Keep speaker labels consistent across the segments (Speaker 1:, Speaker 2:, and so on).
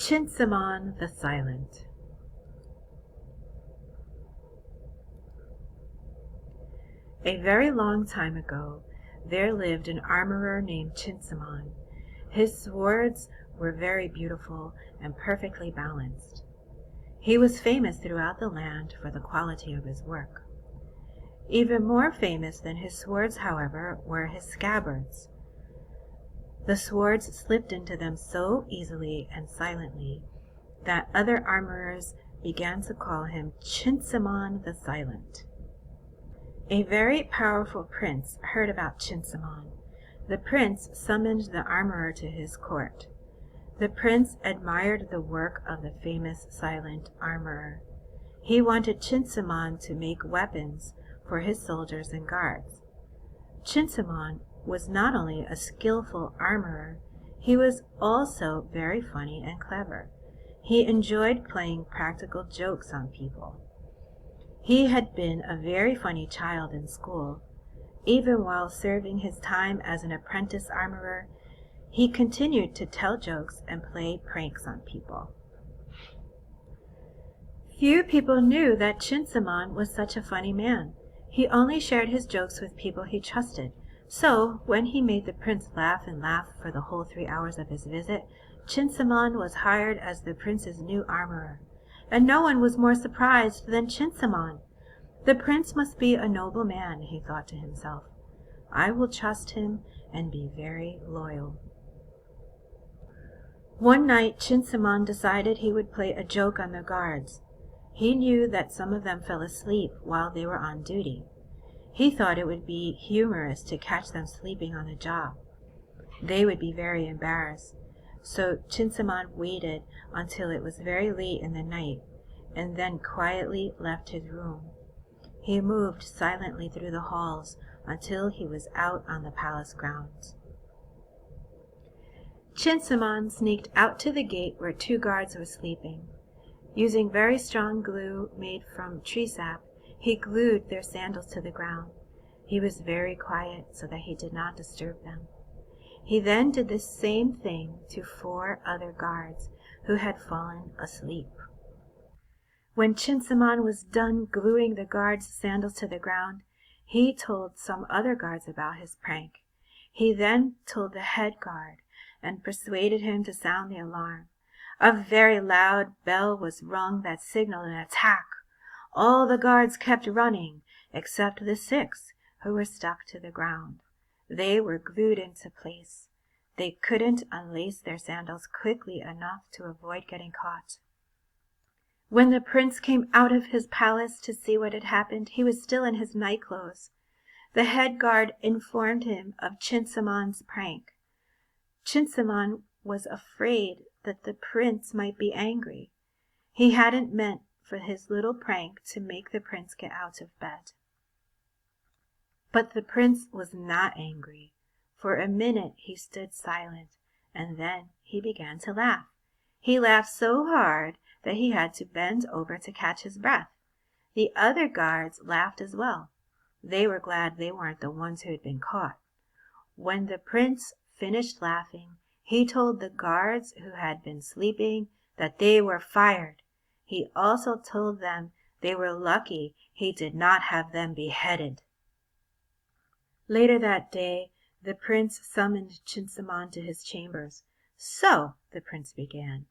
Speaker 1: Chinzaemon the Silent. A very long time ago, there lived an armorer named Chinzaemon. His swords were very beautiful and perfectly balanced. He was famous throughout the land for the quality of his work. Even more famous than his swords, however, were his scabbards. The swords slipped into them so easily and silently that other armorers began to call him Chinzaemon the Silent. A very powerful prince heard about Chinzaemon. The prince summoned the armorer to his court. The prince admired the work of the famous silent armorer. He wanted Chinzaemon to make weapons for his soldiers and guards. Chinzaemon was not only a skillful armorer, he was also very funny and clever. He enjoyed playing practical jokes on people. He had been a very funny child in school. Even while serving his time as an apprentice armorer, he continued to tell jokes and play pranks on people. Few people knew that Chinzaemon was such a funny man. He only shared his jokes with people he trusted. So, when he made the prince laugh and laugh for the whole 3 hours of his visit, Chinzaemon was hired as the prince's new armorer. And no one was more surprised than Chinzaemon. The prince must be a noble man, he thought to himself. I will trust him and be very loyal. One night, Chinzaemon decided he would play a joke on the guards. He knew that some of them fell asleep while they were on duty. He thought it would be humorous to catch them sleeping on the job. They would be very embarrassed. So Chinzaemon waited until it was very late in the night, and then quietly left his room. He moved silently through the halls until he was out on the palace grounds. Chinzaemon sneaked out to the gate where 2 guards were sleeping. Using very strong glue made from tree sap, he glued their sandals to the ground. He was very quiet so that he did not disturb them. He then did the same thing to 4 other guards who had fallen asleep. When Chinzaemon was done gluing the guards' sandals to the ground, he told some other guards about his prank. He then told the head guard and persuaded him to sound the alarm. A very loud bell was rung that signaled an attack. All the guards kept running, except the 6 who were stuck to the ground. They were glued into place. They couldn't unlace their sandals quickly enough to avoid getting caught. When the prince came out of his palace to see what had happened, he was still in his night clothes. The head guard informed him of Chinzaemon's prank. Chinzaemon was afraid that the prince might be angry. He hadn't meant for his little prank to make the prince get out of bed. But the prince was not angry. For a minute he stood silent, and then he began to laugh. He laughed so hard that he had to bend over to catch his breath. The other guards laughed as well. They were glad they weren't the ones who had been caught. When the prince finished laughing, he told the guards who had been sleeping that they were fired. He also told them they were lucky he did not have them beheaded. Later that day, the prince summoned Chinzaemon to his chambers. So, the prince began,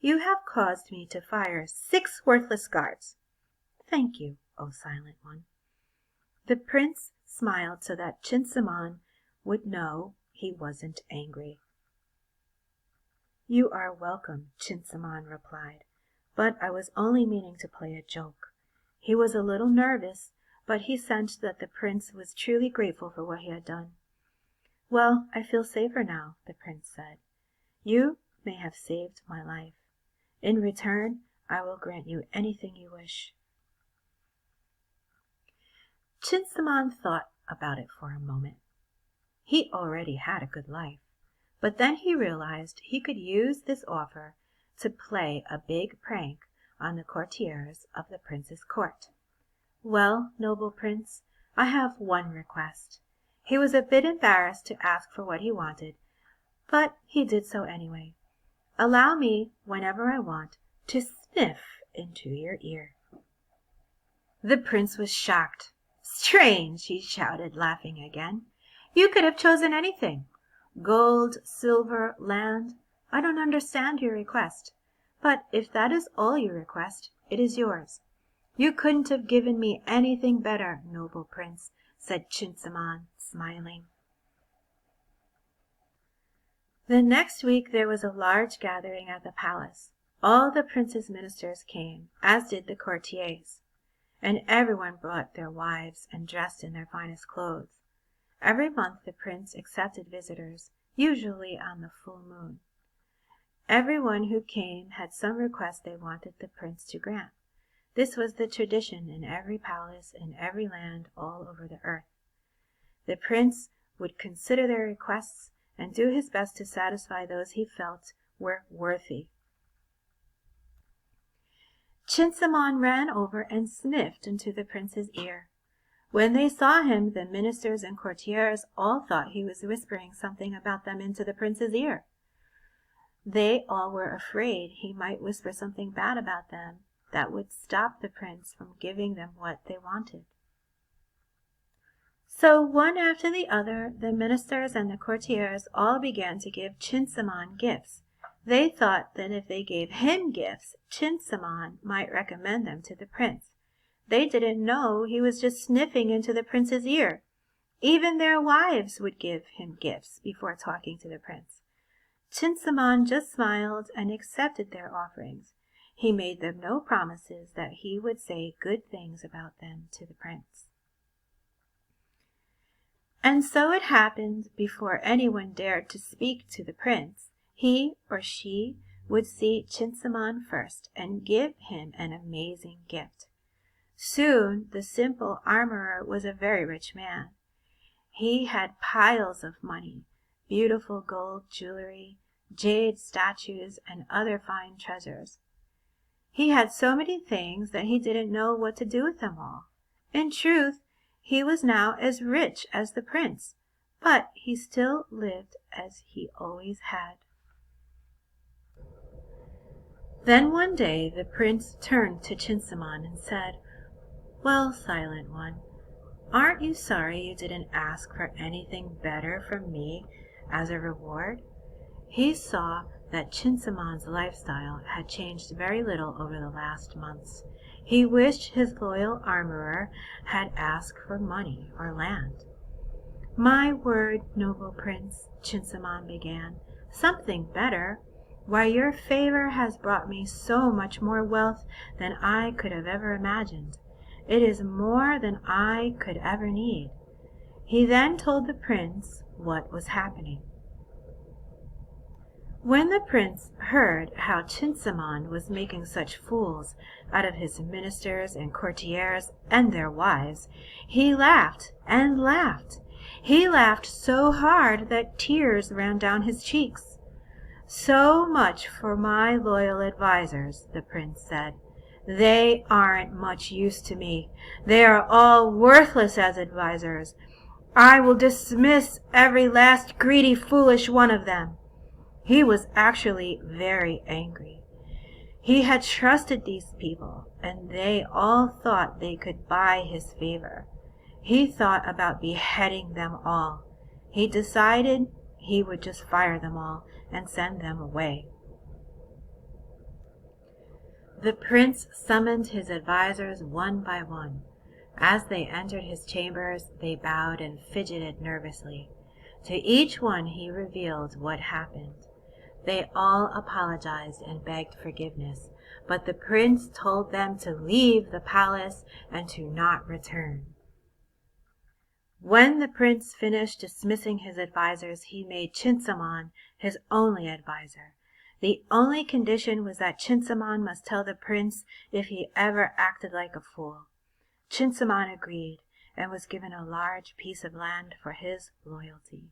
Speaker 1: you have caused me to fire 6 worthless guards. Thank you, O silent one. The prince smiled so that Chinzaemon would know he wasn't angry. You are welcome, Chinzaemon replied, but I was only meaning to play a joke. He was a little nervous, but he sensed that the prince was truly grateful for what he had done. Well, I feel safer now, the prince said. You may have saved my life. In return, I will grant you anything you wish. Chinzaemon thought about it for a moment. He already had a good life, but then he realized he could use this offer to play a big prank on the courtiers of the prince's court. Well, noble prince, I have one request. He was a bit embarrassed to ask for what he wanted, but he did so anyway. Allow me, whenever I want, to sniff into your ear." The prince was shocked. "Strange!" he shouted, laughing again. "You could have chosen anything. Gold, silver, land. I don't understand your request. But if that is all you request, it is yours. You couldn't have given me anything better, noble prince," said Chinzaemon, smiling. The next week there was a large gathering at the palace. All the prince's ministers came, as did the courtiers, and everyone brought their wives and dressed in their finest clothes. Every month the prince accepted visitors, usually on the full moon. Everyone who came had some request they wanted the prince to grant. This was the tradition in every palace in every land all over the earth. The prince would consider their requests and do his best to satisfy those he felt were worthy. Chinzaemon ran over and sniffed into the prince's ear. When they saw him, the ministers and courtiers all thought he was whispering something about them into the prince's ear. They all were afraid he might whisper something bad about them that would stop the prince from giving them what they wanted. So one after the other, the ministers and the courtiers all began to give Chinzaemon gifts. They thought that if they gave him gifts, Chinzaemon might recommend them to the prince. They didn't know he was just sniffing into the prince's ear. Even their wives would give him gifts before talking to the prince. Chinzaemon just smiled and accepted their offerings. He made them no promises that he would say good things about them to the prince. And so it happened, before anyone dared to speak to the prince, he or she would see Chinzaemon first and give him an amazing gift. Soon the simple armorer was a very rich man. He had piles of money, beautiful gold jewelry, jade statues, and other fine treasures. He had so many things that he didn't know what to do with them all. In truth, he was now as rich as the prince, but he still lived as he always had. Then one day the prince turned to Chinzaemon and said, "Well, Silent One, aren't you sorry you didn't ask for anything better from me as a reward?" He saw that Chinzaemon's lifestyle had changed very little over the last months. He wished his loyal armorer had asked for money or land. "My word, noble prince," Chinzaemon began, "something better? Why, your favor has brought me so much more wealth than I could have ever imagined. It is more than I could ever need." He then told the prince what was happening. When the prince heard how Chinzaemon was making such fools out of his ministers and courtiers and their wives, he laughed and laughed. He laughed so hard that tears ran down his cheeks. "So much for my loyal advisers," the prince said. "They aren't much use to me. They are all worthless as advisers. I will dismiss every last greedy, foolish one of them." He was actually very angry. He had trusted these people, and they all thought they could buy his favor. He thought about beheading them all. He decided he would just fire them all and send them away. The prince summoned his advisers one by one. As they entered his chambers, they bowed and fidgeted nervously. To each one he revealed what happened. They all apologized and begged forgiveness, but the prince told them to leave the palace and to not return. When the prince finished dismissing his advisers, he made Chinzaemon his only adviser. The only condition was that Chinzaemon must tell the prince if he ever acted like a fool. Chinzaemon agreed and was given a large piece of land for his loyalty.